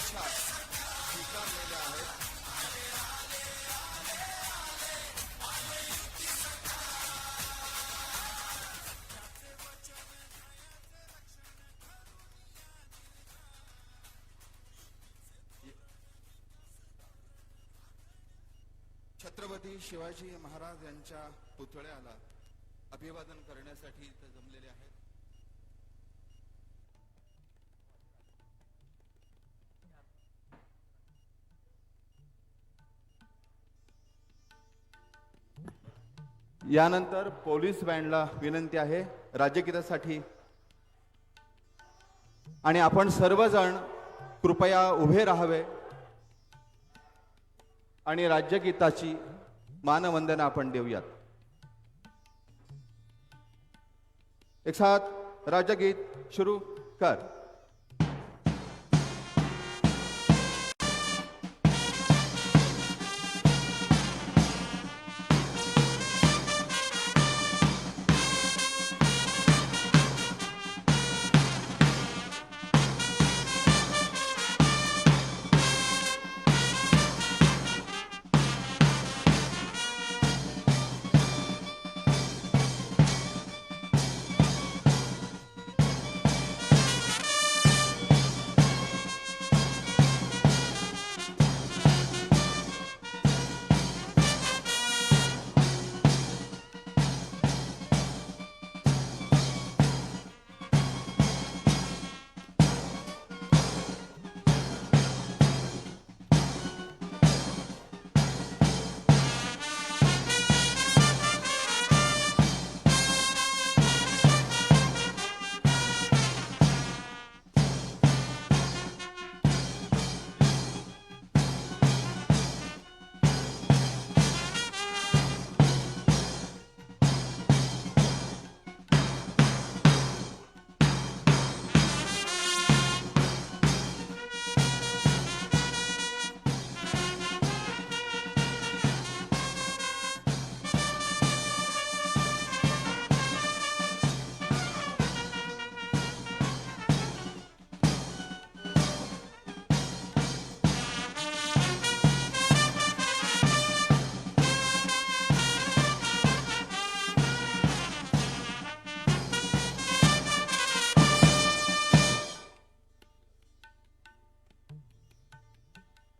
शुभेच्छा स्वीकारलेल्या आहेत. छत्रपती शिवाजी महाराज यांच्या पुतळ्याला अभिवादन करण्यासाठी इथे जमलेले आहेत. यानंतर पोलीस बँडला विनंती आहे राज्यगीतासाठी, आणि आपण सर्वजण कृपया उभे राहावे आणि राज्यगीताची मानवंदना आपण देऊयात. एक साथ राज्यगीत शुरू कर.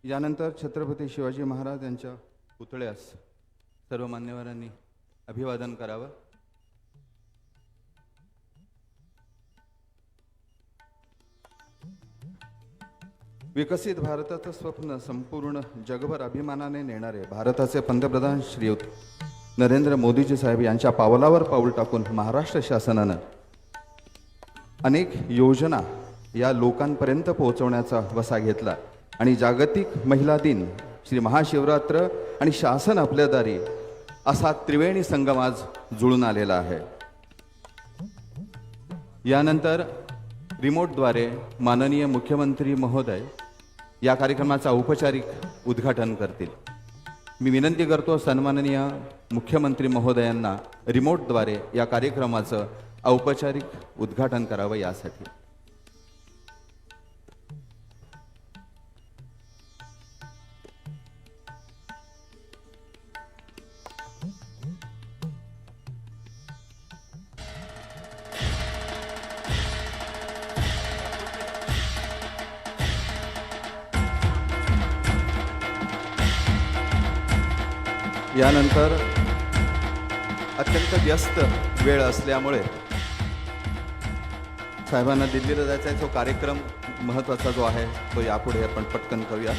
यानंतर छत्रपती शिवाजी महाराज यांच्या पुतळ्यास सर्व मान्यवरांनी अभिवादन करावं. विकसित भारताचं स्वप्न संपूर्ण जगभर अभिमानाने नेणारे भारताचे पंतप्रधान श्रीयुत नरेंद्र मोदीजी साहेब यांच्या पावलावर पाऊल टाकून महाराष्ट्र शासनानं अनेक योजना या लोकांपर्यंत पोहोचवण्याचा वसा घेतला आणि जागतिक महिला दिन, श्री महाशिवरात्र आणि शासन आपल्या दारी असा त्रिवेणी संगम आज जुळून आलेला आहे. यानंतर रिमोटद्वारे माननीय मुख्यमंत्री महोदय या कार्यक्रमाचा औपचारिक उद्घाटन करतील. मी विनंती करतो सन्माननीय मुख्यमंत्री महोदयांना रिमोटद्वारे या कार्यक्रमाचं औपचारिक उद्घाटन करावं यासाठी. यानंतर अत्यंत व्यस्त वेळ असल्यामुळे साहेबांना दिल्लीला जायचा आहे. तो कार्यक्रम महत्त्वाचा जो आहे तो यापुढे आपण पटकन करूया.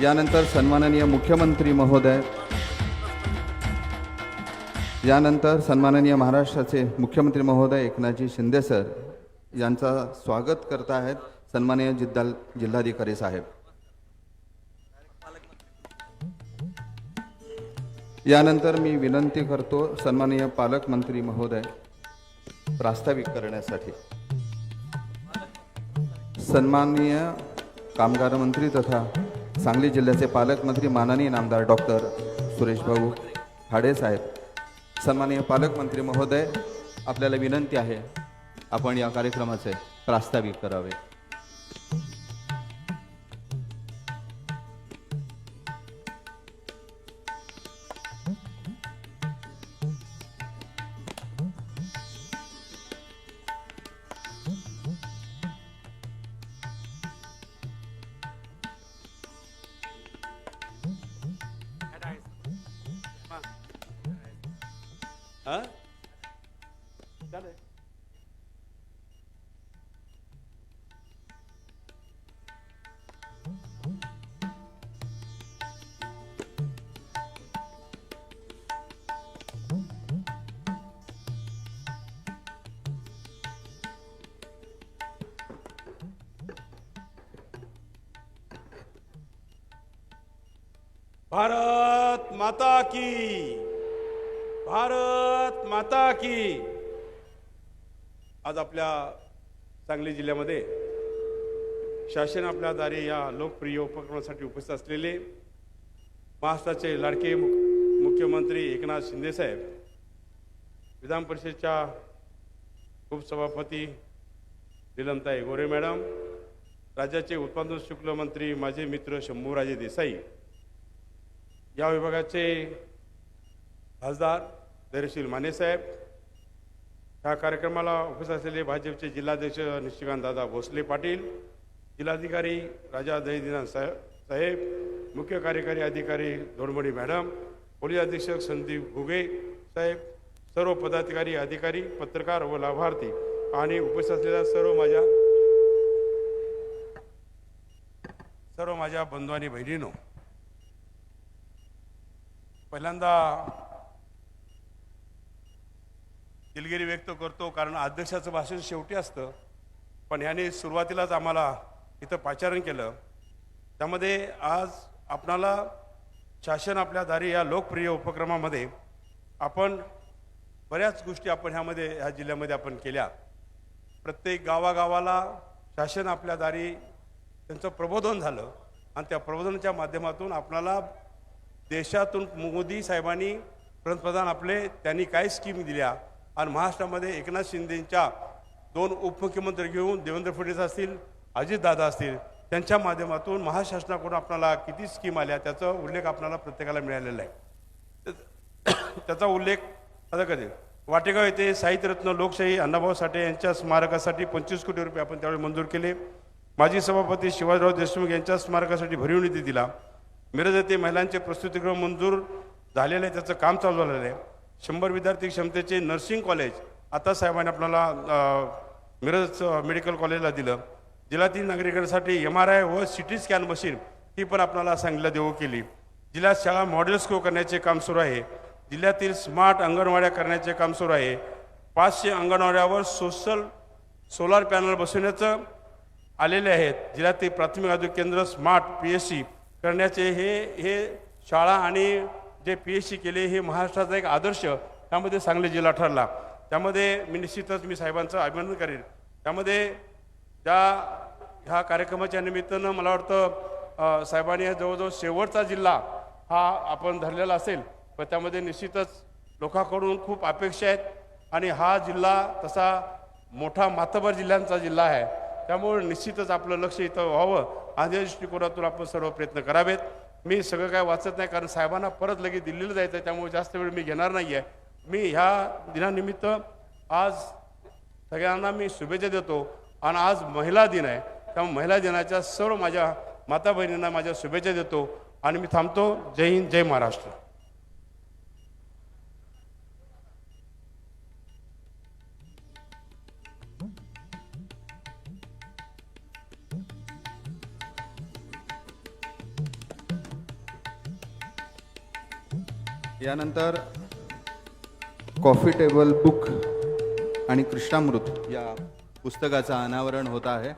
यानंतर सन्माननीय मुख्यमंत्री महोदय, यानंतर सन्माननीय महाराष्ट्राचे मुख्यमंत्री महोदय एकनाथजी शिंदे सर यांचा स्वागत करत आहेत सन्माननीय जिल्हाधिकारी साहेब. यानंतर मी विनंती करतो सन्माननीय पालकमंत्री महोदय प्रास्ताविक करण्यासाठी. सन्माननीय कामगार मंत्री तथा सांगली जिल्ह्याचे पालकमंत्री माननीय नामदार डॉक्टर सुरेश भाऊ खाडे साहेब. सन्माननीय पालकमंत्री महोदय, आपल्याला विनंती आहे आपण या कार्यक्रमाचे प्रास्ताविक करावे. भारत माता की, भारत माता की. आज आपल्या सांगली जिल्ह्यामध्ये शासन आपल्या दारी या लोकप्रिय उपक्रमासाठी उपस्थित असलेले महाराष्ट्राचे लाडके मुख्यमंत्री एकनाथ शिंदे साहेब, विधान परिषदेच्या उपसभापती नीलमताई गोरे मॅडम, राज्याचे उत्पादन शुल्क मंत्री माझे मित्र शंभूराजे देसाई, या विभागाचे खासदार धैर्यशील माने साहेब, या कार्यक्रमाला उपस्थित असलेले भाजपचे जिल्हाध्यक्ष निशिकांत दादा भोसले पाटील, जिल्हाधिकारी राजा दहिदिनाथ साहेब, मुख्य कार्यकारी अधिकारी धोडमणी मॅडम, पोलीस अधीक्षक संदीप घुगे साहेब, सर्व पदाधिकारी अधिकारी, पत्रकार व लाभार्थी आणि उपस्थित असलेल्या सर्व माझ्या बंधू आणि बहिणींनो, पहिल्यांदा दिलगिरी व्यक्त करतो, कारण अध्यक्षाचं भाषण शेवटी असतं, पण ह्याने सुरुवातीलाच आम्हाला इथं पाचारण केलं. त्यामध्ये आज आपणाला शासन आपल्या दारी या लोकप्रिय उपक्रमामध्ये आपण बऱ्याच गोष्टी आपण ह्या जिल्ह्यामध्ये आपण केल्या. प्रत्येक गावागावाला शासन आपल्या दारी त्यांचं प्रबोधन झालं आणि त्या प्रबोधनाच्या माध्यमातून आपणाला देशातून मोदी साहेबांनी पंतप्रधान आपले त्यांनी काय स्कीम दिल्या आणि महाराष्ट्रामध्ये एकनाथ शिंदेंच्या 2 उपमुख्यमंत्री घेऊन देवेंद्र फडणवीस असतील, अजितदादा असतील, त्यांच्या माध्यमातून महाशासनाकडून आपल्याला किती स्कीम आल्या त्याचा उल्लेख आपल्याला प्रत्येकाला मिळालेला आहे. त्याचा उल्लेख आता कधी वाटेगाव येथे साहित्यरत्न लोकशाही अण्णाभाऊ साठे यांच्या स्मारकासाठी 25 कोटी रुपये आपण त्यावेळी मंजूर केले. माजी सभापती शिवाजीराव देशमुख यांच्या स्मारकासाठी भरीव निधी दिला. मिरज येथे महिलांचे प्रसूतिगृह मंजूर झालेले आहे, त्याचं काम चालू झालेलं आहे. 100 विद्यार्थी क्षमतेचे नर्सिंग कॉलेज आता साहेबांनी आपल्याला मिरज मेडिकल कॉलेजला दिलं. जिल्ह्यातील नागरिकांसाठी MRI व CT स्कॅन मशीन ही पण आपल्याला सांगलीला देऊ केली. जिल्ह्यात शाळा मॉडेल स्कूल करण्याचे काम सुरू आहे. जिल्ह्यातील स्मार्ट अंगणवाड्या करण्याचे काम सुरू आहे. 500 अंगणवाड्यावर सोलार पॅनल बसवण्याचं आलेले आहेत. जिल्ह्यातील प्राथमिक आरोग्य केंद्र स्मार्ट PSC करण्याचे हे शाळा आणि जे PSC केले हे महाराष्ट्राचा एक आदर्श त्यामध्ये सांगली जिल्हा ठरला. त्यामध्ये मी निश्चितच साहेबांचं अभिनंदन करेन. त्यामध्ये ह्या कार्यक्रमाच्या निमित्तानं मला वाटतं साहेबांनी जवळजवळ शेवटचा जिल्हा हा आपण धरलेला असेल, पण त्यामध्ये निश्चितच लोकांकडून खूप अपेक्षा आहेत आणि हा जिल्हा तसा मोठा मातबर जिल्ह्यांचा जिल्हा आहे. त्यामुळे निश्चितच आपलं लक्ष इथं व्हावं आणि या दृष्टिकोनातून आपण सर्व प्रयत्न करावेत. मी सगळं काय वाचत नाही, कारण साहेबांना परत लगेच दिल्लीला जायचं आहे, त्यामुळे जास्त वेळ मी घेणार नाही आहे. मी ह्या दिनानिमित्त आज सगळ्यांना मी शुभेच्छा देतो आणि आज महिला दिन आहे, त्यामुळे महिला दिनाच्या सर्व माझ्या माता बहिणींना माझ्या शुभेच्छा देतो आणि मी थांबतो. जय हिंद, जय महाराष्ट्र. यानंतर कॉफी टेबल बुक आणि कृष्णामृत या पुस्तकाचं अनावरण होत आहे.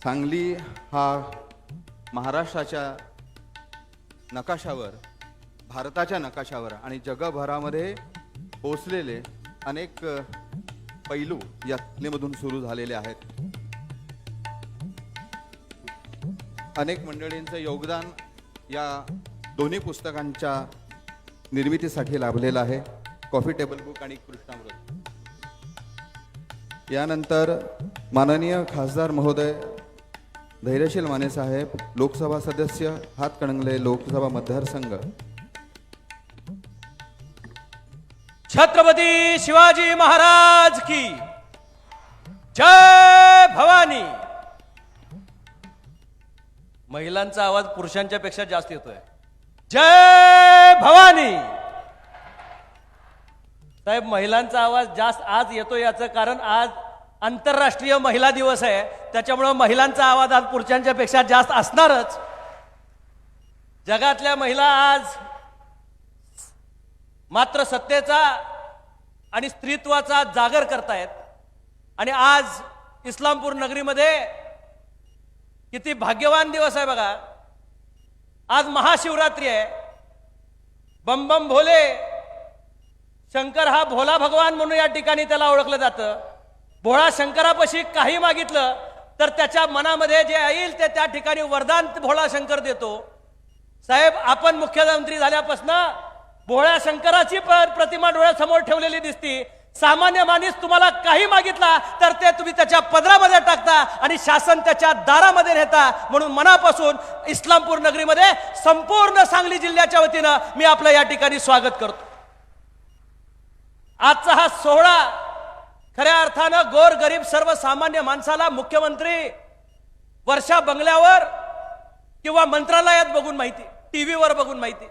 सांगली हा महाराष्ट्राच्या नकाशावर, भारताच्या नकाशावर आणि जगभरामध्ये पोचलेले अनेक पैलू या सांगलीमधून सुरू झालेले आहेत. अनेक मंडळींचं योगदान या दोन्ही पुस्तकांच्या निर्मितीसाठी लाभलेलं आहे. कॉफी टेबल बुक आणि कृष्णामृत. यानंतर माननीय खासदार महोदय धैर्यशील माने साहेब, लोकसभा सदस्य हातकणंगले लोकसभा मतदारसंघ. छत्रपती शिवाजी महाराज की जय भवानी. महिलांचा आवाज पुरुषांच्या पेक्षा जास्त येतोय. जय भवानी. साहेब, महिलांचा आवाज जास्त आज येतो याचं कारण आज आंतरराष्ट्रीय महिला दिवस आहे, त्याच्यामुळे महिलांचा आवाज आज पुरुषांच्या पेक्षा जास्त असणारच. जगातल्या महिला आज मात्र सत्तेचा आणि स्त्रीत्वाचा जागर करतायत. आणि आज इस्लामपूर नगरीमध्ये किती भाग्यवान दिवस आहे बघा. आज महाशिवरात्री आहे. बम बम भोले शंकर हा भोला भगवान म्हणून या ठिकाणी त्याला ओळखलं जातं. भोळा शंकरापाशी काही मागितलं तर त्याच्या मनामध्ये जे येईल ते त्या ठिकाणी वरदान भोळा शंकर देतो. साहेब, आपण मुख्यमंत्री झाल्यापासून भोळ्या शंकराची प्रतिमा डोळ्यासमोर ठेवलेली दिसती. सामान्य माणूस तुम्हाला काही मागितला तर ते तुम्ही त्याच्या पदरामध्ये टाकता आणि शासन त्याच्या दारामध्ये नेता. म्हणून मनापासून इस्लामपूर नगरीमध्ये संपूर्ण सांगली जिल्ह्याच्या वतीनं मी आपलं या ठिकाणी स्वागत करतो. आजचा हा सोहळा खऱ्या अर्थानं गोर गरीब सर्वसामान्य माणसाला मुख्यमंत्री वर्षा बंगल्यावर किंवा मंत्रालयात बघून माहिती, टीव्हीवर बघून माहिती,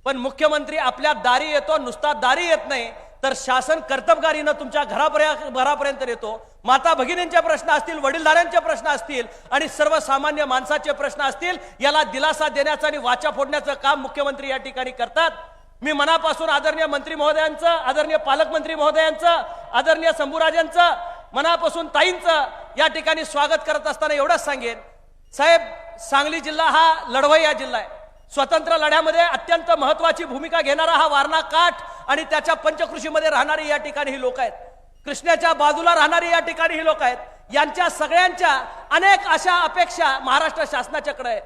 पण मुख्यमंत्री आपल्या दारी येतो. नुसता दारी येत नाही तर शासन कर्तबगारीनं तुमच्या घरापर्यंत येतो. माता भगिनींचे प्रश्न असतील, वडीलधाऱ्यांचे प्रश्न असतील आणि सर्वसामान्य माणसाचे प्रश्न असतील, याला दिलासा देण्याचं आणि वाचा फोडण्याचं काम मुख्यमंत्री या ठिकाणी करतात. मी मनापासून आदरणीय मंत्री महोदयांचं, आदरणीय पालकमंत्री महोदयांचं, आदरणीय शंभूराजांचं, मनापासून ताईंचं या ठिकाणी स्वागत करत असताना एवढंच सांगेन, साहेब, सांगली जिल्हा हा लढवय्या जिल्हा आहे. स्वतंत्र लढ्यामध्ये अत्यंत महत्वाची भूमिका घेणारा हा वारणा काठ आणि त्याच्या पंचकृषीमध्ये राहणारी या ठिकाणी ही लोक आहेत. कृष्णाच्या बाजूला राहणारी या ठिकाणी ही लोक आहेत. यांच्या सगळ्यांच्या अनेक अशा अपेक्षा महाराष्ट्र शासनाच्याकडे आहे.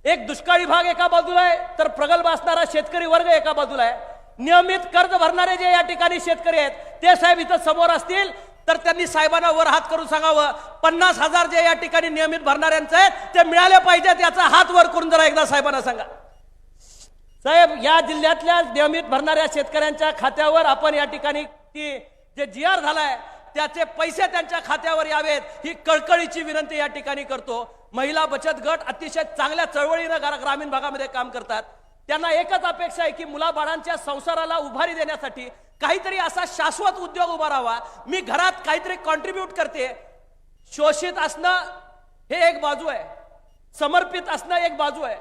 एक दुष्काळी भाग एका बाजूला आहे तर प्रगल्भ असणारा शेतकरी वर्ग एका बाजूला आहे. नियमित कर्ज भरणारे जे या ठिकाणी शेतकरी आहेत ते साहेब इथं समोर असतील तर त्यांनी साहेबांना वर हात करून सांगावं, 50,000 जे या ठिकाणी नियमित भरणाऱ्यांचे आहेत ते मिळाले पाहिजेत, याचा हात वर करून जरा एकदा साहेबांना सांगा. साहेब, या जिल्ह्यातल्या नियमित भरणाऱ्या शेतकऱ्यांच्या खात्यावर आपण या ठिकाणी जे GR झालाय त्याचे पैसे त्यांच्या खात्यावर यावेत ही कळकळीची विनंती या ठिकाणी करतो. महिला बचत गट अतिशय चांगल्या चळवळीनं ग्रामीण भागामध्ये काम करतात. त्यांना एकच अपेक्षा आहे की मुलाबाळांच्या संसाराला उभारी देण्यासाठी काहीतरी असा शाश्वत उद्योग उभा राहावा. मी घरात काहीतरी कॉन्ट्रीब्यूट करते. शोषित असणं हे एक बाजू आहे, समर्पित असणं एक बाजू आहे,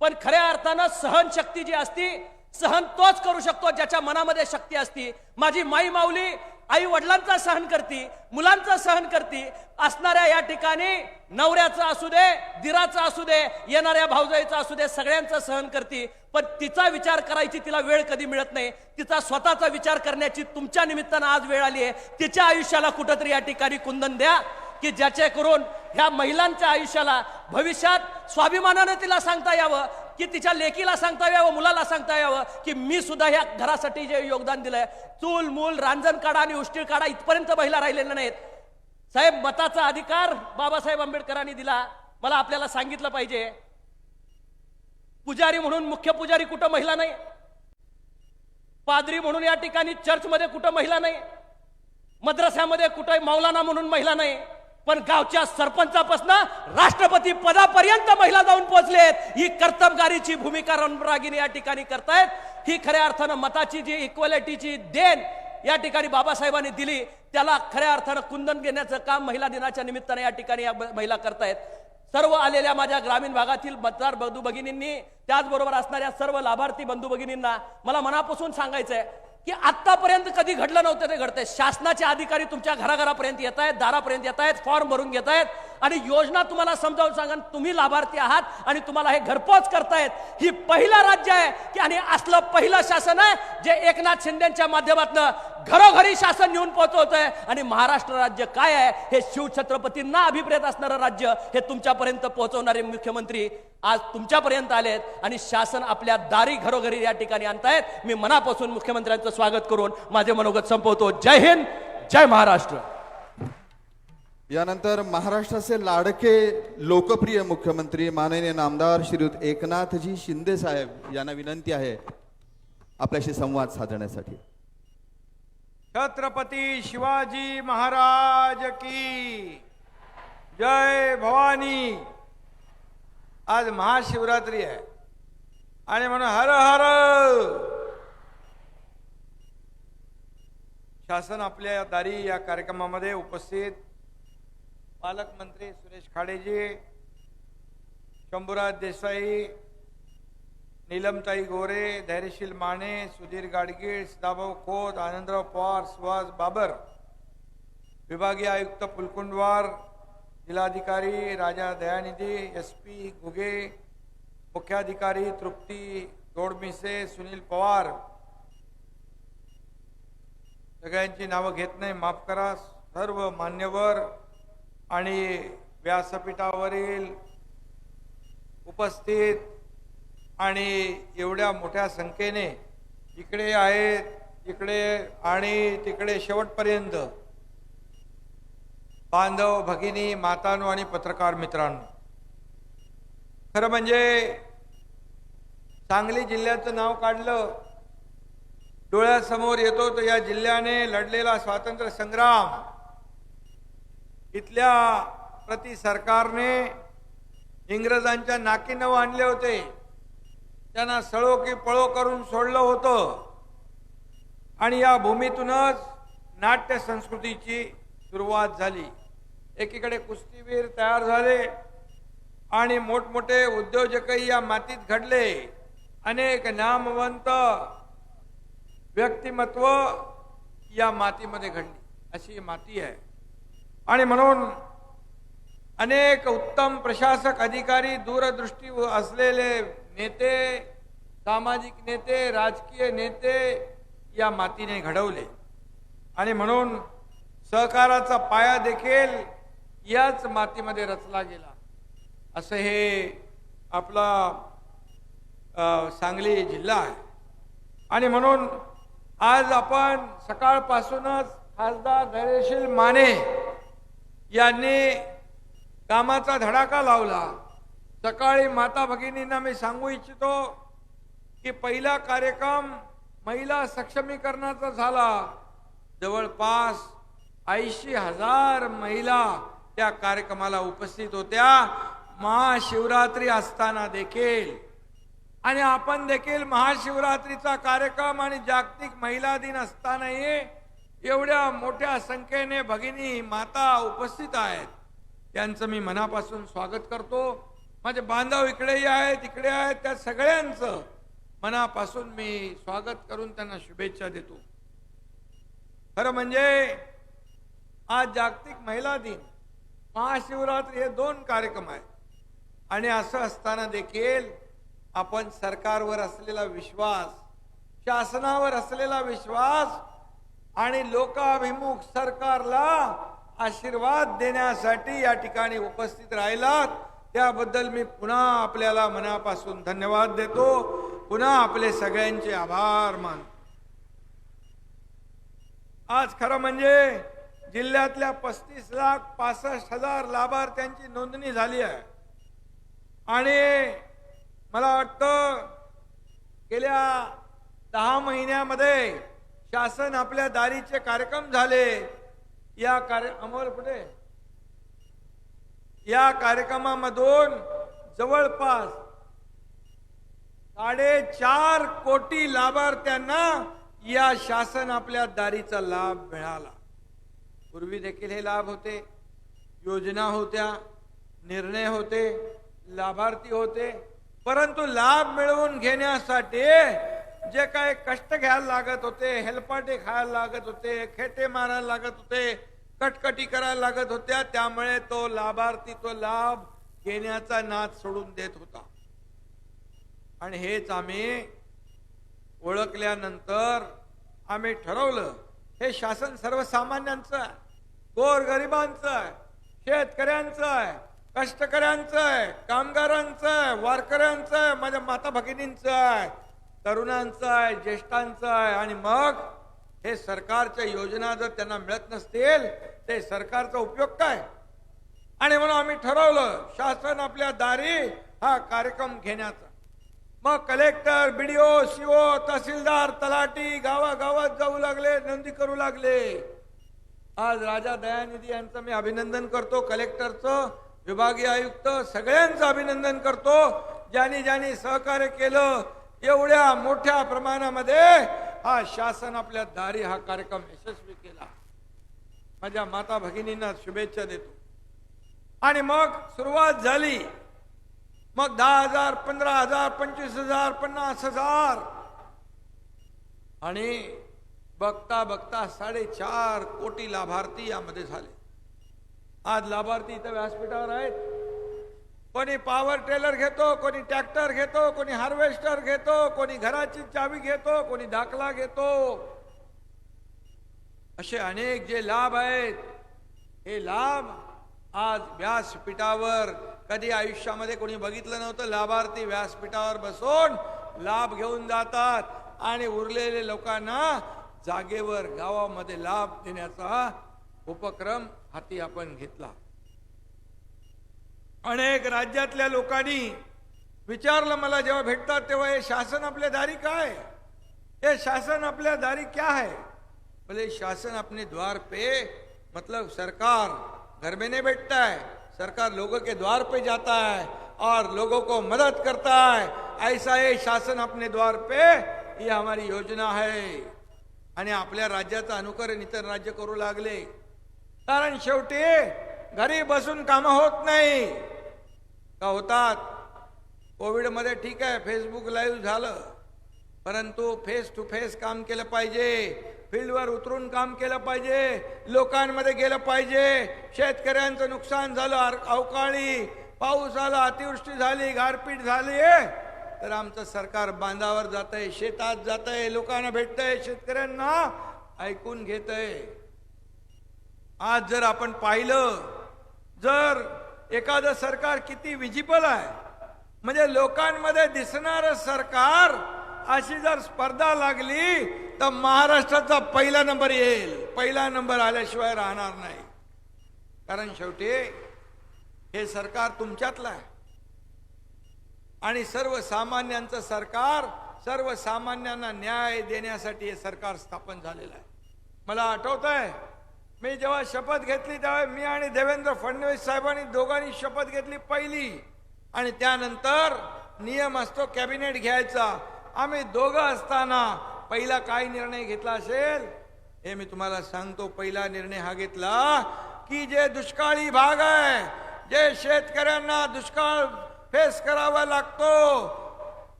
पण खऱ्या अर्थानं सहनशक्ती जी असती, सहन तोच करू शकतो ज्याच्या मनामध्ये शक्ती असती. माझी माई माऊली आई वडिलांचा सहन करती, मुलांचा सहन करती, असणाऱ्या या ठिकाणी नवऱ्याचा असू दे, दिराचा असू दे, येणाऱ्या भाऊजाईचा असू दे, सगळ्यांचा सहन करती. पण तिचा विचार करायची तिला वेळ कधी मिळत नाही. तिचा स्वतःचा विचार करण्याची तुमच्या निमित्तानं आज वेळ आली आहे. तिच्या आयुष्याला कुठंतरी या ठिकाणी कुंदन द्या की ज्याचे करून ह्या महिलांच्या आयुष्याला भविष्यात स्वाभिमानाने तिला सांगता यावं, की तिच्या लेकीला सांगता यावं, मुलाला सांगता यावं की मी सुद्धा ह्या घरासाठी जे योगदान दिलंय. चूल मूल रांजण काढा आणि उष्टीळ काढा इथपर्यंत महिला राहिलेल्या नाहीत. साहेब, मताचा अधिकार बाबासाहेब आंबेडकरांनी दिला. मला आपल्याला सांगितलं पाहिजे, पुजारी म्हणून मुख्य पुजारी कुठं महिला नाही, पादरी म्हणून या ठिकाणी चर्चमध्ये कुठं महिला नाही, मद्रसामध्ये कुठं मौलाना म्हणून महिला नाही, पण गावच्या सरपंचापासून राष्ट्रपती पदापर्यंत महिला जाऊन पोहोचलेत. ही कर्तबगारीची भूमिका रणरागिणी या ठिकाणी करतायत. ही खऱ्या अर्थानं मताची जी इक्वॅलिटीची देण या ठिकाणी बाबासाहेबांनी दिली त्याला खऱ्या अर्थानं कुंदन घेण्याचं काम महिला दिनाच्या निमित्ताने या ठिकाणी या महिला करतायत. सर्व आलेल्या माझ्या ग्रामीण भागातील मतदार बंधू भगिनींनी, त्याचबरोबर असणाऱ्या सर्व लाभार्थी बंधू भगिनींना मला मनापासून सांगायचंय की आतापर्यंत कधी घडलं नव्हतं ते घडतंय. शासनाचे अधिकारी तुमच्या घराघरापर्यंत येत आहेत, दारापर्यंत येत आहेत, फॉर्म भरून घेत आहेत आणि योजना तुम्हाला समजावून सांगा. तुम्ही लाभार्थी आहात आणि तुम्हाला हे घरपोच करतायत. ही पहिलं राज्य आहे की आणि असलं पहिलं शासन आहे जे एकनाथ शिंदेच्या माध्यमातून घरोघरी शासन नेऊन पोहोचवतंय. आणि महाराष्ट्र राज्य काय आहे हे शिवछत्रपतींना अभिप्रेत असणारं राज्य हे तुमच्यापर्यंत पोहोचवणारे मुख्यमंत्री आज तुमच्यापर्यंत आलेत आणि शासन आपल्या दारी घरोघरी या ठिकाणी आणतायत. मी मनापासून मुख्यमंत्र्यांचं स्वागत करून माझे मनोगत संपवतो. जय हिंद, जय महाराष्ट्र. यानंतर महाराष्ट्राचे लाडके लोकप्रिय मुख्यमंत्री माननीय नामदार श्रीयुत एकनाथजी शिंदे साहेब यांना विनंती आहे आपल्याशी संवाद साधण्यासाठी. छत्रपती शिवाजी महाराज की जय. भवानी. आज महाशिवरात्री आहे आणि म्हणून हर हर शासन आपल्या दारी या कार्यक्रमामध्ये उपस्थित पालकमंत्री सुरेश खाडेजी, शंभूराज देसाई, नीलमताई गोरे, धैर्यशील माने, सुधीर गाडगीळ, सदाभाऊ खोत, आनंदराव पवार, सुहास बाबर, विभागीय आयुक्त पुलकुंडवार, जिल्हाधिकारी राजा दयानिधी, SP घुगे, मुख्याधिकारी तृप्ती दोडमिसे, सुनील पवार, सगळ्यांची नावं घेत नाही, माफ करा. सर्व मान्यवर आणि व्यासपीठावरील उपस्थित आणि एवढ्या मोठ्या संख्येने इकडे आहेत, इकडे आणि तिकडे शेवटपर्यंत बांधव भगिनी, मातांनो आणि पत्रकार मित्रांनो, खरं म्हणजे सांगली जिल्ह्याचं नाव काढलं डोळ्यासमोर येतो तर या जिल्ह्याने लढलेला स्वातंत्र्य संग्राम, इथल्या प्रति सरकारने इंग्रजांच्या नाकीनऊ आणले होते, त्यांना सळो की पळो करून सोडलं होतं आणि या भूमीतूनच नाट्य संस्कृतीची सुरुवात झाली. एकीकडे कुस्तीवीर तयार झाले आणि मोठमोठे उद्योजकही या मातीत घडले, अनेक नामवंत व्यक्तिमत्व या मातीमध्ये घडली, अशी ही माती आहे. आणि म्हणून अनेक उत्तम प्रशासक, अधिकारी, दूरदृष्टी असलेले नेते, सामाजिक नेते, राजकीय नेते या मातीने घडवले आणि म्हणून सहकाराचा पाया देखील याच मातीमध्ये रचला गेला. असं हे आपला सांगली जिल्हा आहे. आणि म्हणून आज आपण सकाळपासूनच खासदार धैर्यशील माने यांनी कामाचा धडाका लावला. सकाळी माता भगिनींना मी सांगू इच्छितो की पहिला कार्यक्रम महिला सक्षमीकरणाचा झाला. जवळपास 80,000 महिला त्या कार्यक्रमाला उपस्थित होत्या, महाशिवरात्री असताना देखील. आणि आपण देखील महाशिवरात्रीचा कार्यक्रम आणि जागतिक महिला दिन असतानाही एवढ्या मोठ्या संख्येने भगिनी, माता उपस्थित आहेत, त्यांचं मी मनापासून स्वागत करतो. माझे बांधव इकडेही आहेत, तिकडे आहेत, त्या सगळ्यांचं मनापासून मी स्वागत करून त्यांना शुभेच्छा देतो. खरं म्हणजे आज जागतिक महिला दिन, महाशिवरात्री हे दोन कार्यक्रम आहेत. आणि असं असताना देखील आपण सरकारवर असलेला विश्वास, शासनावर असलेला विश्वास आणि लोकाभिमुख सरकारला आशीर्वाद देण्यासाठी या ठिकाणी उपस्थित राहिलात, त्याबद्दल मी पुन्हा आपल्याला मनापासून धन्यवाद देतो. पुन्हा आपले सगळ्यांचे आभार मानतो. आज खरं म्हणजे जिल्ह्यातल्या 35,65,000 लाभार्थ्यांची नोंदणी झाली आहे. आणि मला वाटतं गेल्या 10 महिन्यामध्ये शासन आपल्या दारीचे कार्यक्रम झाले. अमोल कुठे? या कार्यक्रमामधून जवळपास 4.5 कोटी लाभार्थ्यांना या शासन आपल्या दारीचा लाभ मिळाला. पूर्वी देखील हे लाभ होते, योजना होत्या, निर्णय होते, लाभार्थी होते, परंतु लाभ मिळवून घेण्यासाठी जे काय कष्ट घ्यायला लागत होते, हेलपाटे खायला लागत होते, खेटे मारायला लागत होते, कटकटी करायला लागत होत्या, त्यामुळे तो लाभार्थी तो लाभ घेण्याचा नाद सोडून देत होता. आणि हेच आम्ही ओळखल्यानंतर आम्ही ठरवलं हे शासन सर्वसामान्यांचं आहे, गोरगरिबांचं आहे, शेतकऱ्यांचं आहे, कष्टकऱ्यांचं आहे, कामगारांचं आहे, वारकऱ्यांचं आहे, माझ्या माता भगिनींचं आहे, तरुणांचं आहे, ज्येष्ठांचं आहे. आणि मग हे सरकारच्या योजना जर त्यांना मिळत नसतील ते सरकारचा उपयोग काय? आणि म्हणून आम्ही ठरवलं शासन आपल्या दारी हा कार्यक्रम घेण्याचा. मग कलेक्टर, बीडीओ, सीओ, तहसीलदार, तलाठी गावागावात जाऊ लागले, नोंदी करू लागले. आज राजा दयानिधी यांचं मी अभिनंदन करतो, कलेक्टरचं, विभागीय आयुक्त सगळ्यांचं अभिनंदन करतो, ज्यांनी ज्यांनी सहकार्य केलं. एवढ्या मोठ्या प्रमाणामध्ये हा शासन आपल्या दारी हा कार्यक्रम यशस्वी केला. माझ्या माता भगिनींना शुभेच्छा देतो. आणि मग सुरुवात झाली. मग 10,000, 15,000, 25,000, 50,000 आणि बघता बघता 4.5 कोटी लाभार्थी यामध्ये झाले. आज लाभार्थी इथं व्यासपीठावर आहेत. कोणी पॉवर टेलर घेतो, कोणी ट्रॅक्टर घेतो, कोणी हार्वेस्टर घेतो, कोणी घराची चावी घेतो, कोणी दाखला घेतो. असे अनेक जे लाभ आहेत, हे लाभ आज व्यासपीठावर कधी आयुष्यामध्ये कोणी बघितलं नव्हतं. लाभार्थी व्यासपीठावर बसून लाभ घेऊन जातात आणि उरलेले लोकांना जागेवर गावामध्ये लाभ देण्याचा उपक्रम हाती आपण घेतला. अनेक राज्यातल्या लोकांनी विचारलं मला जेव्हा भेटतात तेव्हा, हे शासन आपल्या दारी काय, ये शासन अपने दारी क्या है? बोले शासन अपने द्वार पे, मतलब सरकार घर में नहीं बैठता है, सरकार लोगों के द्वार पे जाता है और लोगों को मदद करता है. ऐसा ये शासन अपने द्वार पे, ये हमारी योजना है. आणि आपल्या राज्याचं अनुकरण इतर राज्य करू लागले. कारण शेवटी घरी बसून कामं होत नाही का? होतात. कोविड मध्ये ठीक आहे फेसबुक लाईव्ह झालं, परंतु फेस टू फेस काम केलं पाहिजे, फील्डवर उतरून काम केलं पाहिजे, लोकांमध्ये गेलं पाहिजे. शेतकऱ्यांचं नुकसान झालं, अवकाळी पाऊस आला, अतिवृष्टी झाली, गारपीट झाली, तर आमचं सरकार बांधावर जातंय, शेतात जातंय, लोकांना भेटतंय, शेतकऱ्यांना ऐकून घेतंय. आज जर आपण पाहिलं, जर एखादं सरकार किती विजिबल आहे, म्हणजे लोकांमध्ये दिसणारं सरकार, अशी जर स्पर्धा लागली तर महाराष्ट्राचा पहिला नंबर येईल. पहिला नंबर आल्याशिवाय राहणार नाही. कारण शेवटी हे सरकार तुमच्यातलं आहे आणि सर्वसामान्यांचं सरकार, सर्वसामान्यांना न्याय देण्यासाठी हे सरकार स्थापन झालेलं आहे. मला आठवत आहे, मी जेव्हा शपथ घेतली तेव्हा मी आणि देवेंद्र फडणवीस साहेबांनी दोघांनी शपथ घेतली पहिली, आणि त्यानंतर नियम असतो कॅबिनेट घ्यायचा. आम्ही दोघं असताना पहिला काय निर्णय घेतला असेल हे मी तुम्हाला सांगतो. पहिला निर्णय हा घेतला की जे दुष्काळी भाग आहे, जे शेतकऱ्यांना दुष्काळ फेस करावा लागतो,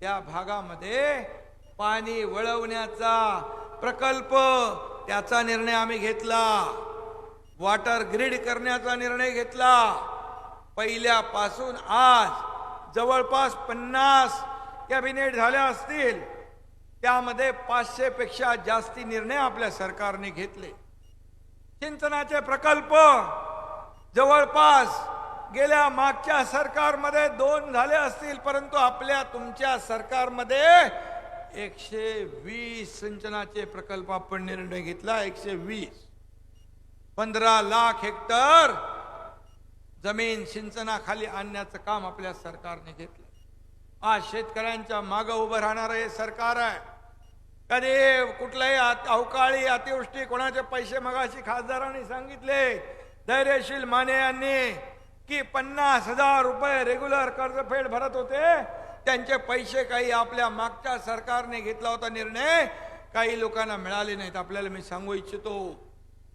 त्या भागामध्ये पाणी वळवण्याचा प्रकल्प, त्याचा निर्णय आम्ही घेतला. वॉटर ग्रिड करण्याचा निर्णय घेतला. पहिल्यापासून आज जवळपास 50 कॅबिनेट झाल्या असतील, त्यामध्ये 500 पेक्षा जास्ती निर्णय आपल्या सरकारने घेतले. सिंचनाचे प्रकल्प जवळपास गेल्या मागच्या सरकारमध्ये 2 झाले असतील, परंतु आपल्या तुमच्या सरकारमध्ये 120 सिंचनाचे प्रकल्प आपण निर्णय घेतला. 120, 15 लाख हेक्टर जमीन सिंचनाखाली आणण्याचं काम आपल्या सरकारने घेतलं. आज शेतकऱ्यांच्या मागे उभं राहणारं हे सरकार आहे. कधी कुठल्याही अवकाळी अतिवृष्टी, कोणाचे पैसे, मगाशी खासदारांनी सांगितले, धैर्यशील माने यांनी, की 50,000 रुपये रेग्युलर कर्जफेड भरत होते, त्यांचे पैसे काही आपल्या मागच्या सरकारने घेतला होता निर्णय, काही लोकांना मिळाले नाहीत. आपल्याला मी सांगू इच्छितो,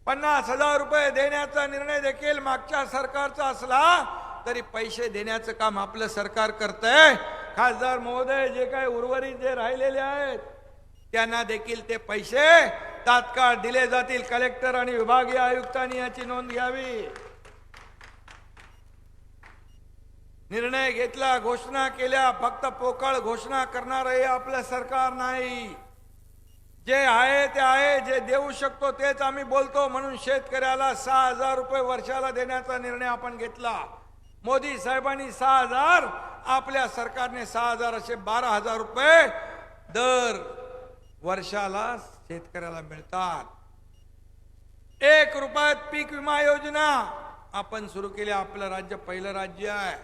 50,000 रुपये देण्याचा निर्णय देखील मागच्या सरकारचा असला तरी पैसे देण्याचं काम आपलं सरकार करतंय. खासदार महोदय जे काही उर्वरित जे राहिलेले आहेत त्यांना देखील ते पैसे तात्काळ दिले जातील. कलेक्टर आणि विभागीय आयुक्तांनी याची नोंद घ्यावी. निर्णय घेतला, घोषणा केल्या, फक्त पोकळ घोषणा करणार हे आपलं सरकार नाही. जे आहे ते आहे, जे देऊ शकतो तेच आम्ही बोलतो. म्हणून शेतकऱ्याला 6,000 रुपये वर्षाला देण्याचा निर्णय आपण घेतला. मोदी साहेबांनी 6,000, आपल्या सरकारने 6,000, असे 12,000 रुपये दर वर्षाला शेतकऱ्याला मिळतात. 1 रुपयात पीक विमा योजना आपण सुरू केले. आपलं राज्य पहिलं राज्य आहे.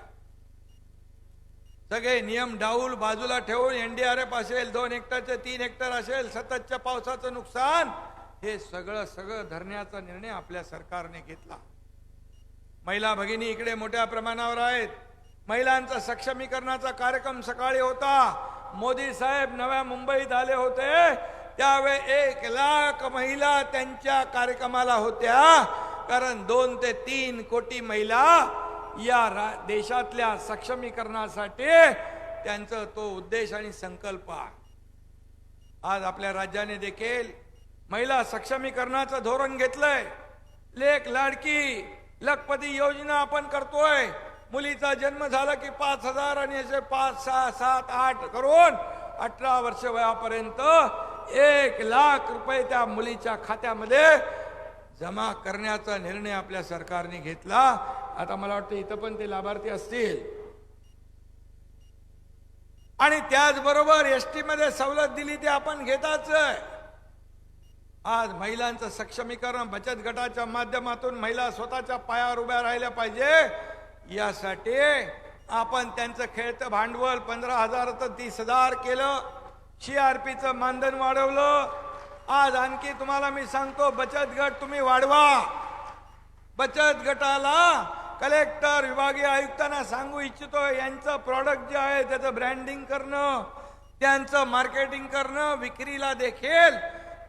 सगळे नियम डाऊल बाजूला ठेवून एनडीआरएफ असेल, 2 हेक्टरचे 3 हेक्टर असेल, सततच्या पावसाचं नुकसान, हे सगळं धरण्याचा निर्णय आपल्या सरकारने घेतला. महिला भगिनी इकडे मोठ्या प्रमाणावर आहेत. महिलांचा सक्षमीकरणाचा कार्यक्रम सकाळी होता. मोदी साहेब नव्या मुंबईत आले होते, त्यावेळी 1 लाख महिला त्यांच्या कार्यक्रमाला होत्या. कारण 2 ते 3 कोटी महिला या देशातल्या सक्षमीकरणासाठी त्यांचा तो उद्देश आणि संकल्प आहे. आज आपल्या राज्याने देखील महिला सक्षमीकरणाचं धोरण घेतलंय. लेक लाडकी लखपती योजना आपण करतोय. मुलीचा जन्म झाला की 5,000 आणि असे 5, 6, 7, 8 करून 18 वर्ष वयापर्यंत 1 लाख रुपये त्या मुलीच्या खात्यामध्ये जमा करण्याचा निर्णय आपल्या सरकारने घेतला. आता मला वाटतं इथं पण ते लाभार्थी असतील. आणि त्याचबरोबर एसटी मध्ये सवलत दिली ते आपण घेताच. आज महिलांचं सक्षमीकरण बचत गटाच्या माध्यमातून महिला स्वतःच्या पायावर उभ्या राहिल्या पाहिजे, यासाठी आपण त्यांचं खेळतं भांडवल 15,000 तर 30,000 केलं. CRPचं मानधन वाढवलं. आज आणखी तुम्हाला मी सांगतो, बचत गट तुम्ही वाढवा. बचत गटाला कलेक्टर विभागीय आयुक्तांना सांगू इच्छितो, यांचं प्रॉडक्ट जे आहे त्याचं ब्रँडिंग करणं, त्यांचं मार्केटिंग करणं, विक्रीला देखील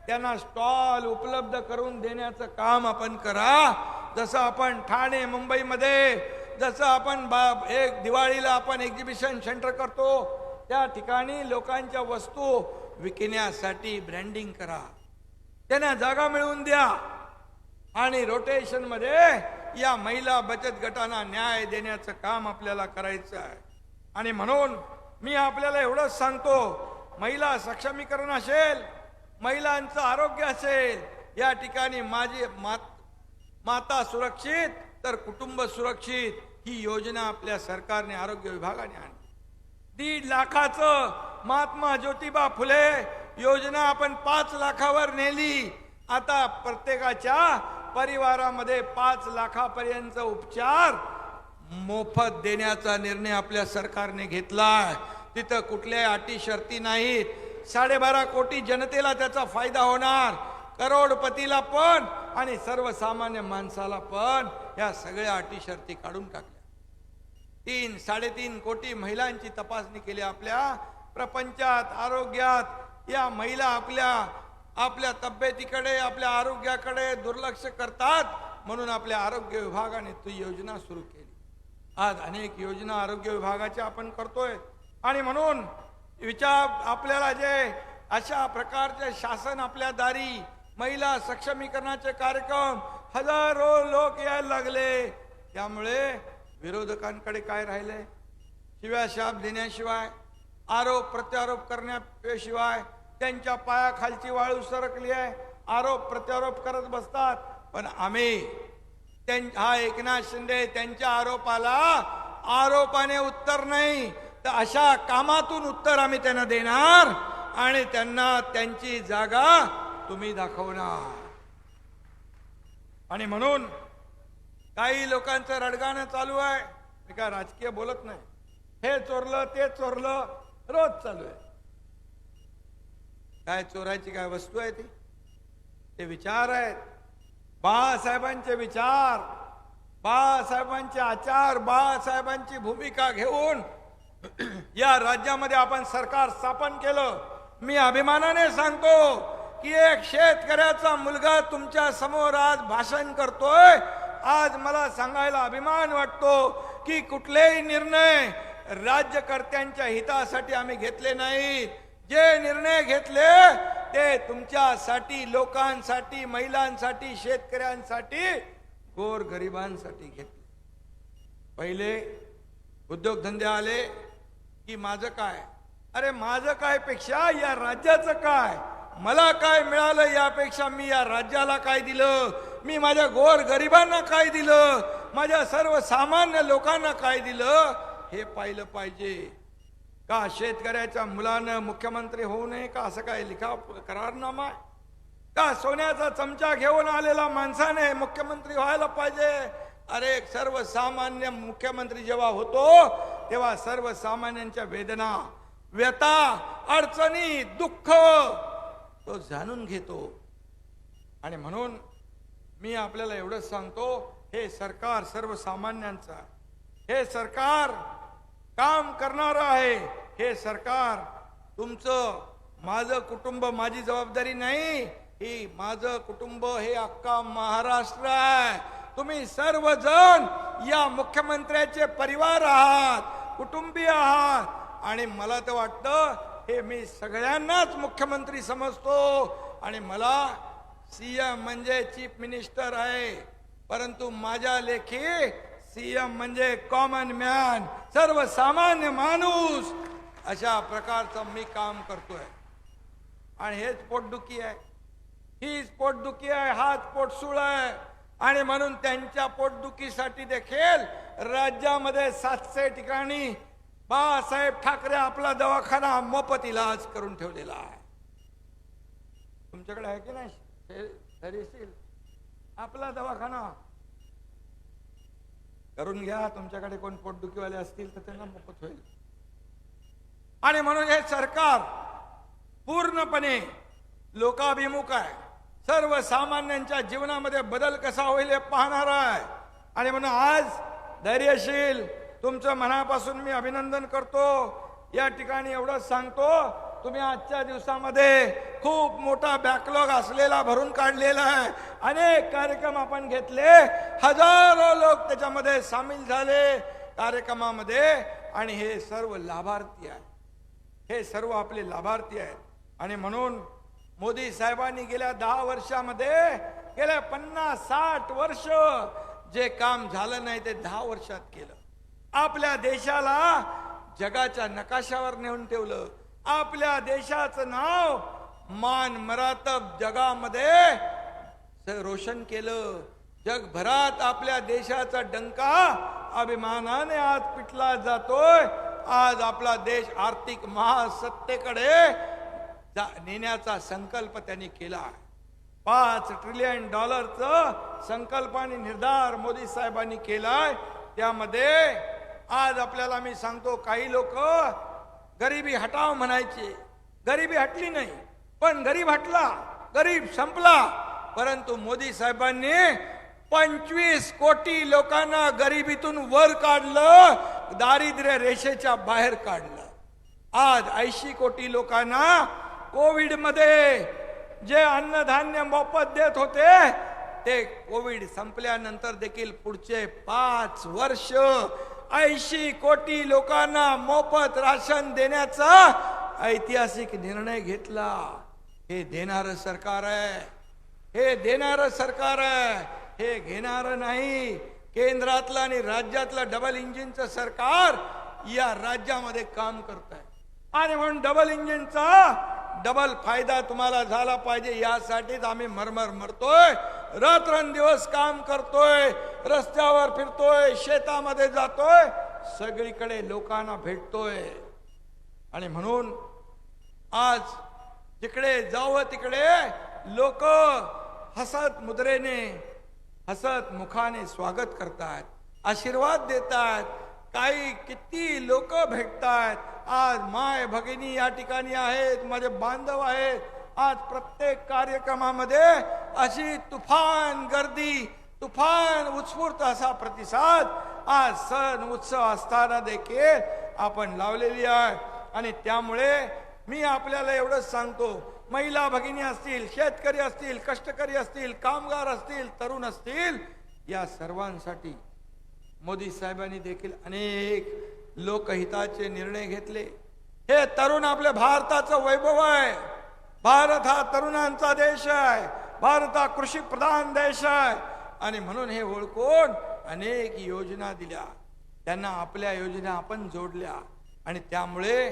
त्यांना स्टॉल उपलब्ध करून देण्याचं काम आपण करा. जसं आपण ठाणे मुंबईमध्ये जसं आपण एक दिवाळीला आपण एक्झिबिशन सेंटर करतो, त्या ठिकाणी लोकांच्या वस्तू विकण्यासाठी ब्रँडिंग करा. त्यांना जागा मिळवून द्या. आणि रोटेशन मध्ये या महिला बचत गटांना न्याय देण्याचं काम आपल्याला करायचं आहे. आणि म्हणून मी आपल्याला एवढंच सांगतो, महिला सक्षमीकरण असेल, महिलांचं आरोग्य असेल, या ठिकाणी माझी माता सुरक्षित तर कुटुंब सुरक्षित ही योजना आपल्या सरकारने आरोग्य विभागाने आणली. 1.5 लाखाचं महात्मा ज्योतिबा फुले योजना आपण 5 लाखावर नेली. आता प्रत्येकाच्या परिवारामध्ये 5 लाखापर्यंत उपचार मोफत देण्याचा निर्णय आपल्या सरकारने घेतला. तिथं कुठल्याही अटी शर्ती नाहीत. 12.5 कोटी जनतेला त्याचा फायदा होणार. करोडपतीला पण आणि सर्वसामान्य माणसाला पण या सगळ्या अटी शर्ती काढून टाकल्या. 3-3.5 कोटी महिलांची तपासणी केली आपल्या प्रपंचात, आरोग्यात. या महिला आपल्या तब्येतीकडे, आपल्या आरोग्याकडे दुर्लक्ष करतात, म्हणून आपल्या आरोग्य विभागाने ती योजना सुरू केली. आज अनेक योजना आरोग्य विभागाच्या आपण करतोय. आणि म्हणून विचार आपल्याला जे अशा प्रकारचे शासन आपल्या दारी, महिला सक्षमीकरणाचे कार्यक्रम, हजारो लोक यायला लागले. त्यामुळे विरोधकांकडे काय राहिले? शिव्याशाप देण्याशिवाय, आरोप प्रत्यारोप करण्याशिवाय. त्यांच्या पायाखालची वाळू सरकली आहे, आरोप प्रत्यारोप करत बसतात. पण आम्ही हा एकनाथ शिंदे त्यांच्या आरोपाला आरोपाने उत्तर नाही, तर अशा कामातून उत्तर आम्ही त्यांना देणार आणि त्यांना त्यांची जागा तुम्ही दाखवणार. आणि म्हणून काही लोकांचं रडगाणं चालू आहे. मी काय राजकीय बोलत नाही. हे चोरलं, ते चोरलं, रोज चालू आहे. काय चोरायची काय वस्तू आहे ती? ते विचार आहेत, बाळासाहेबांचे विचार, बाळासाहेबांचे आचार, बाळासाहेबांची भूमिका घेऊन या राज्यामध्ये आपण सरकार स्थापन केलं. मी अभिमानाने सांगतो की एक शेतकऱ्याचा मुलगा तुमच्या समोर आज भाषण करतोय. आज मला सांगायला अभिमान वाटतो की कुठलेही निर्णय राज्यकर्त्यांच्या हितासाठी आम्ही घेतले नाहीत. जे निर्णय घेतले ते तुमच्यासाठी, लोकांसाठी, महिलांसाठी, शेतकऱ्यांसाठी, गोरगरिबांसाठी घेतले. पहिले उद्योगधंदे आले की माझं काय, अरे माझं काय पेक्षा या राज्याचं काय, मला काय मिळालं यापेक्षा मी या राज्याला काय दिलं, मी माझ्या गोरगरिबांना काय दिलं, माझ्या सर्वसामान्य लोकांना काय दिलं, हे पाहिलं पाहिजे. का शेतकऱ्याच्या मुलानं मुख्यमंत्री होऊ नये का, असं काय लिखा करारनामा? का सोन्याचा चमचा घेऊन आलेला माणसाने मुख्यमंत्री व्हायला पाहिजे? अरे सर्वसामान्य मुख्यमंत्री जेव्हा होतो तेव्हा सर्वसामान्यांच्या वेदना, व्यथा, अडचणी, दुःख तो जाणून घेतो. आणि म्हणून मी आपल्याला एवढंच सांगतो, हे सरकार सर्वसामान्यांचं आहे. हे सरकार काम करणार आहे. हे सरकार तुमचं, माझं कुटुंब माझी जबाबदारी नाही, ही माझं कुटुंब हे अख्खा महाराष्ट्र आहे. तुम्ही सर्वजण या मुख्यमंत्र्याचे परिवार आहात, कुटुंबीय आहात. आणि मला तर वाटतं हे मी सगळ्यांनाच मुख्यमंत्री समजतो. आणि मला सीएम म्हणजे चीफ मिनिस्टर आहे, परंतु माझ्या लेखी सीएम म्हणजे कॉमन मॅन, सर्वसामान्य माणूस, अशा प्रकारचं मी काम करतोय. आणि हेच पोटदुखी आहे, हीच पोटदुखी आहे, हाच पोटसूळ आहे. आणि म्हणून त्यांच्या पोटदुखीसाठी देखील राज्यामध्ये 700 ठिकाणी बाळासाहेब ठाकरे आपला दवाखाना मोफत इलाज करून ठेवलेला आहे. तुमच्याकडे आहे की नाही धैर्यशील आपला दवाखाना? करून घ्या. तुमच्याकडे कोण पोटदुखीवाले असतील तर त्यांना मोफत होईल. आणि म्हणून हे सरकार पूर्णपणे लोकाभिमुख आहे. सर्वसामान्यांच्या जीवनामध्ये बदल कसा होईल हे पाहणार आहे. आणि म्हणून आज धैर्यशील तुमचं मनापासून मी अभिनंदन करतो. या ठिकाणी एवढंच सांगतो, तुम्ही आजच्या दिवसामध्ये खूप मोठा बॅकलॉग असलेला भरून काढलेला आहे. अनेक कार्यक्रम आपण घेतले, हजारो लोक त्याच्यामध्ये सामील झाले कार्यक्रमामध्ये. आणि हे सर्व लाभार्थी आहेत, हे सर्व आपले लाभार्थी आहेत. आणि म्हणून मोदी साहेबांनी गेल्या 10 वर्षामध्ये, गेल्या 50-60 वर्ष जे काम झालं नाही ते 10 वर्षात केलं. आपल्या देशाला जगाच्या नकाशावर नेऊन ठेवलं. आपल्या देशाचं नाव मान मरातब जगामध्ये रोशन केलं. जगभरात आपल्या देशाचा डंका अभिमानाने आज पिटला जातोय. आज आपला देश आर्थिक महासत्तेकडे नेण्याचा संकल्प त्यांनी केला. $5 ट्रिलियन संकल्प आणि निर्धार मोदी साहेबांनी केलाय. त्यामध्ये आज आपल्याला मी सांगतो, काही लोक गरिबी हटाव म्हणायचे, गरिबी हटली नाही, पण गरीब हटला, गरीब संपला. परंतु मोदी साहेबांनी 25 कोटी लोकांना गरिबीतून वर काढलं, दारिद्र्य रेषेच्या बाहेर काढलं. आज 80 कोटी लोकांना कोविड मध्ये जे अन्नधान्य मोफत देत होते ते कोविड संपल्यानंतर देखील पुढचे 5 वर्ष 80 कोटी लोकांना मोफत राशन देण्याचा ऐतिहासिक निर्णय घेतला. हे देणारं सरकार आहे, हे देणारं सरकार आहे, हे घेणारं नाही. केंद्रातलं आणि राज्यातलं डबल इंजिनचं सरकार या राज्यामध्ये काम करत आहे. आणि म्हणून डबल इंजिनचा डबल फायदा तुम्हाला झाला पाहिजे, यासाठीच आम्ही मरमर मरतोय, रात्रंदिवस काम करतोय, रस्त्यावर फिरतोय, शेतामध्ये जातोय, सगळीकडे लोकांना भेटतोय. आणि म्हणून आज जिकडे जावं तिकडे लोक हसत मुद्रेने, हसत मुखाने स्वागत करतात, आशीर्वाद देतात. काही किती लोक भेटतात. आज माय भगिनी या ठिकाणी आहेत, माझे बांधव आहेत. आज प्रत्येक कार्यक्रमामध्ये अशी तुफान गर्दी, तुफान उत्स्फूर्त असा प्रतिसाद आज सण उत्सव असताना देखील आपण लावलेली आहे. आणि त्यामुळे मी आपल्याला एवढंच सांगतो, महिला भगिनी असतील, शेतकरी असतील, कष्टकरी असतील, कामगार असतील, तरुण असतील, या सर्वांसाठी मोदी साहेबांनी देखील अनेक लोकहिताचे निर्णय घेतले. हे तरुण आपल्या भारताचं वैभव आहे. भारत हा तरुणांचा देश आहे. भारत हा कृषी प्रधान देश आहे. आणि म्हणून हे ओळखून अनेक योजना दिल्या, त्यांना आपल्या योजना आपण जोडल्या. आणि त्यामुळे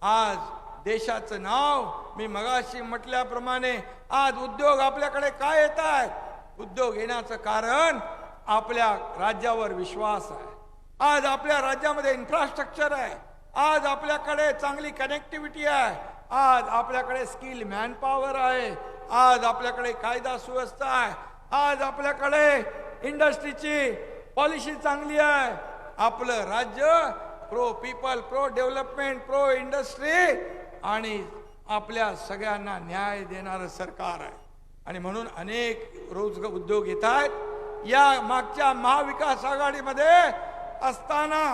आज देशाचं नाव, मी मगाशी म्हटल्याप्रमाणे, आज उद्योग आपल्याकडे काय येत आहेत? उद्योग येण्याचं कारण आपल्या राज्यावर विश्वास आहे. आज आपल्या राज्यामध्ये इन्फ्रास्ट्रक्चर आहे. आज आपल्याकडे चांगली कनेक्टिव्हिटी आहे. आज आपल्याकडे स्किल मॅनपॉवर आहे. आज आपल्याकडे कायदा सुव्यवस्था आहे. आज आपल्याकडे इंडस्ट्रीची पॉलिसी चांगली आहे. आपलं राज्य pro people, pro development, pro industry आणि आपल्या सगळ्यांना न्याय देणारं सरकार आहे. आणि म्हणून अनेक रोजगार उद्योग येत आहेत. या मागच्या महाविकास आघाडीमध्ये असताना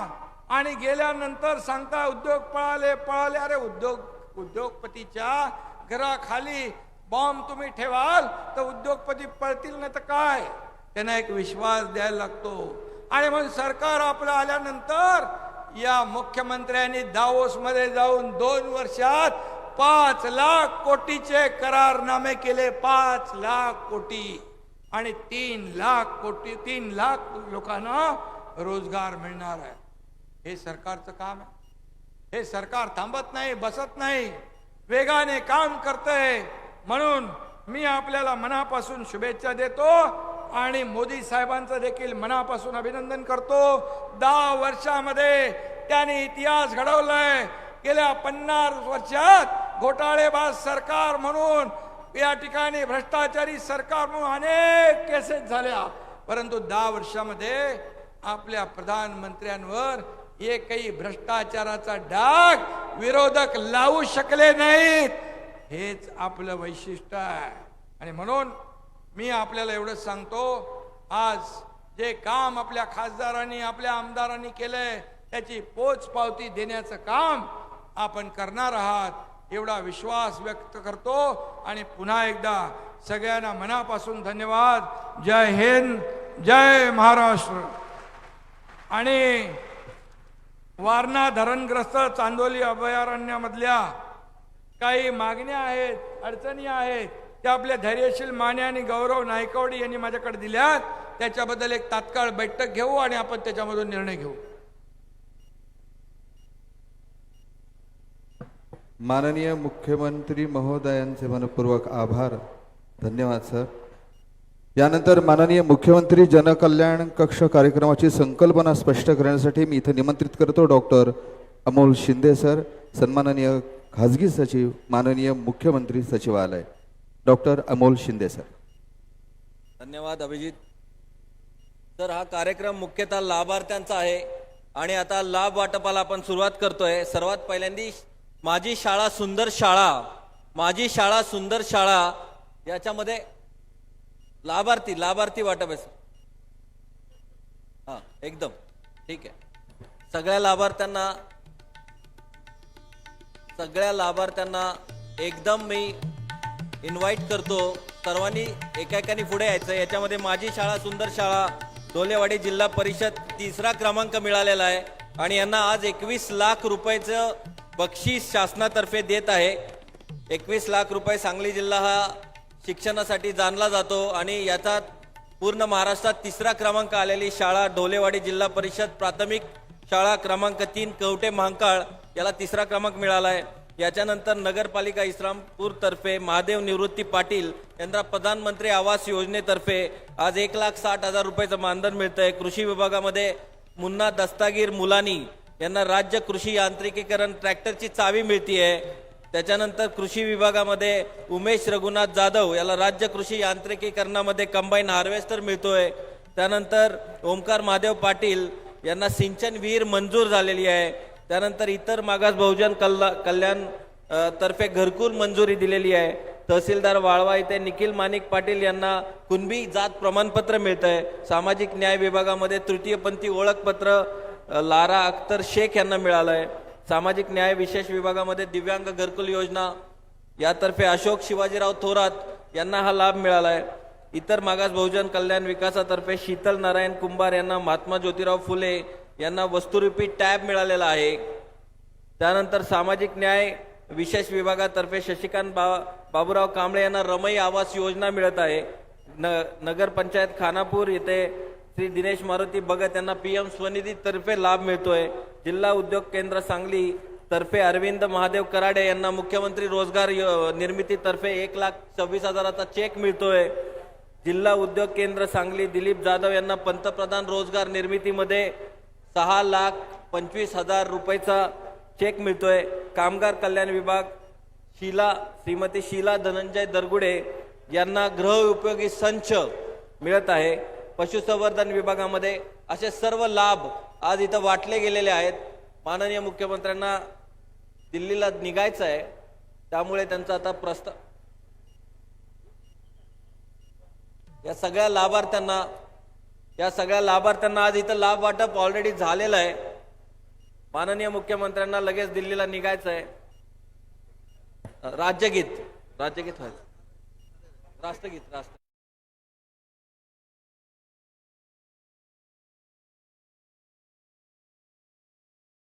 आणि गेल्यानंतर सांगता उद्योग पळाले. अरे उद्योगपतीच्या घराखाली बॉम्ब तुम्ही ठेवाल तर उद्योगपती पळतील नाही तर काय. त्यांना एक विश्वास द्यायला लागतो. आणि म्हणून सरकार आपलं आल्यानंतर या मुख्यमंत्र्यांनी दावोस मध्ये जाऊन 2 वर्षात 5 लाख कोटीचे करारनामे केले. 5 लाख कोटी आणि 3 लाख लोकांना रोजगार मिळणार आहे. हे सरकारचं काम आहे. हे सरकार थांबत नाही, बसत नाही, वेगाने काम करतंय. म्हणून मी आपल्याला मनापासून शुभेच्छा देतो आणि मोदी साहेबांचं देखील मनापासून अभिनंदन करतो. 10 वर्षामध्ये त्यांनी इतिहास घडवलाय. गेल्या 50 वर्षात घोटाळेबाज सरकार म्हणून, या ठिकाणी भ्रष्टाचारी सरकार म्हणून अनेक केसेस झाल्या. परंतु 10 वर्षामध्ये आपल्या प्रधानमंत्र्यांवर एकही भ्रष्टाचाराचा डाग विरोधक लावू शकले नाहीत. हेच आपलं वैशिष्ट्य आहे. आणि म्हणून मी आपल्याला एवढंच सांगतो, आज जे काम आपल्या खासदारांनी, आपल्या आमदारांनी केलंय त्याची पोचपावती देण्याचं काम आपण करणार आहात एवढा विश्वास व्यक्त करतो. आणि पुन्हा एकदा सगळ्यांना मनापासून धन्यवाद. जय हिंद, जय महाराष्ट्र. आणि वारणा धरणग्रस्त चांदोली अभयारण्यामधल्या काही मागण्या आहेत, अडचणी आहेत, त्या आपल्या धैर्यशील माने आणि गौरव नायकवडी यांनी माझ्याकडे दिल्यात. त्याच्याबद्दल एक तात्काळ बैठक घेऊ आणि आपण त्याच्यामधून निर्णय घेऊ. माननीय मुख्यमंत्री महोदयांचे मनपूर्वक आभार. धन्यवाद सर. यानंतर माननीय मुख्यमंत्री जनकल्याण कक्ष कार्यक्रमाची संकल्पना स्पष्ट करण्यासाठी मी इथे निमंत्रित करतो डॉक्टर अमोल शिंदे सर, सन्माननीय खाजगी सचिव, माननीय मुख्यमंत्री सचिवालय. Doctor Amol Shinde sir. धन्यवाद अभिजित सर. हा कार्यक्रम मुख्यतः लाभार्थ्यांचा आहे आणि आता लाभ वाटपाला आपण सुरुवात करतोय. सर्वात पहिल्यांदी माझी शाळा सुंदर शाळा, माझी शाळा सुंदर शाळा याच्यामध्ये लाभार्थी वाटप आहे. हा एकदम ठीक आहे. सगळ्या लाभार्थ्यांना एकदम मी इन्व्हाइट करतो. सर्वांनी एकाएकाने पुढे यायचं. याच्यामध्ये माझी शाळा सुंदर शाळा डोलेवाडी जिल्हा परिषद 3रा क्रमांक मिळालेला आहे आणि यांना आज 21 लाख रुपयाचं बक्षीस शासनातर्फे देत आहे. 21 लाख रुपये. सांगली जिल्हा हा शिक्षणासाठी जाणला जातो आणि याचा पूर्ण महाराष्ट्रात 3रा क्रमांक आलेली शाळा डोलेवाडी जिल्हा परिषद प्राथमिक शाळा क्रमांक 3 कवटे महांकाळ याला 3रा क्रमांक मिळाला आहे. याच्यानंतर नगरपालिका इस्लामपूर तर्फे महादेव निवृत्ती पाटील यांना प्रधानमंत्री आवास योजनेतर्फे आज 1,60,000 रुपयाचं मानधन मिळतंय. कृषी विभागामध्ये मुन्ना दस्तागीर मुलानी यांना राज्य कृषी यांत्रिकीकरण ट्रॅक्टरची चावी मिळतीये. त्याच्यानंतर कृषी विभागामध्ये उमेश रघुनाथ जाधव याला राज्य कृषी यांत्रिकीकरणामध्ये कंबाईन हार्वेस्टर मिळतोय. त्यानंतर ओमकार महादेव पाटील यांना सिंचन विहीर मंजूर झालेली आहे. त्यानंतर इतर मागास बहुजन कल्याण तर्फे घरकुल मंजुरी दिलेली आहे. तहसीलदार वाळवा इथे निखिल माणिक पाटील यांना कुणबी जात प्रमाणपत्र मिळत आहे. सामाजिक न्याय विभागामध्ये तृतीयपंथी ओळखपत्र लारा अख्तर शेख यांना मिळालं आहे. सामाजिक न्याय विशेष विभागामध्ये दिव्यांग घरकुल योजना यातर्फे अशोक शिवाजीराव थोरात यांना हा लाभ मिळाला आहे. इतर मागास बहुजन कल्याण विकासातर्फे शीतल नारायण कुंभार यांना महात्मा ज्योतिराव फुले यांना वस्तुरूपी टॅब मिळालेला आहे. त्यानंतर सामाजिक न्याय विशेष विभागातर्फे शशिकांत बाबूराव कांबळे यांना रमई आवास योजना मिळत आहे. नगर पंचायत खानापूर येथे श्री दिनेश मारुती भगत यांना PM स्वनिधी तर्फे लाभ मिळतोय. जिल्हा उद्योग केंद्र सांगली तर्फे अरविंद महादेव कराडे यांना मुख्यमंत्री रोजगार निर्मिती तर्फे 1,26,000चा चेक मिळतोय. जिल्हा उद्योग केंद्र सांगली दिलीप जाधव यांना पंतप्रधान रोजगार निर्मितीमध्ये 6,25,000 रुपयाचा चेक मिळतोय. कामगार कल्याण विभाग श्रीमती शीला धनंजय दरगुडे यांना गृह उपयोगी संच मिळत आहे. पशुसंवर्धन विभागामध्ये असे सर्व लाभ आज इथं वाटले गेलेले आहेत. माननीय मुख्यमंत्र्यांना दिल्लीला निघायचं आहे, त्यामुळे त्यांचा आता या सगळ्या लाभार्थ्यांना आज इथं लाभ वाटप ऑलरेडी झालेलं आहे. माननीय मुख्यमंत्र्यांना लगेच दिल्लीला निघायचं आहे. राज्यगीत व्हायचं. राष्ट्रगीत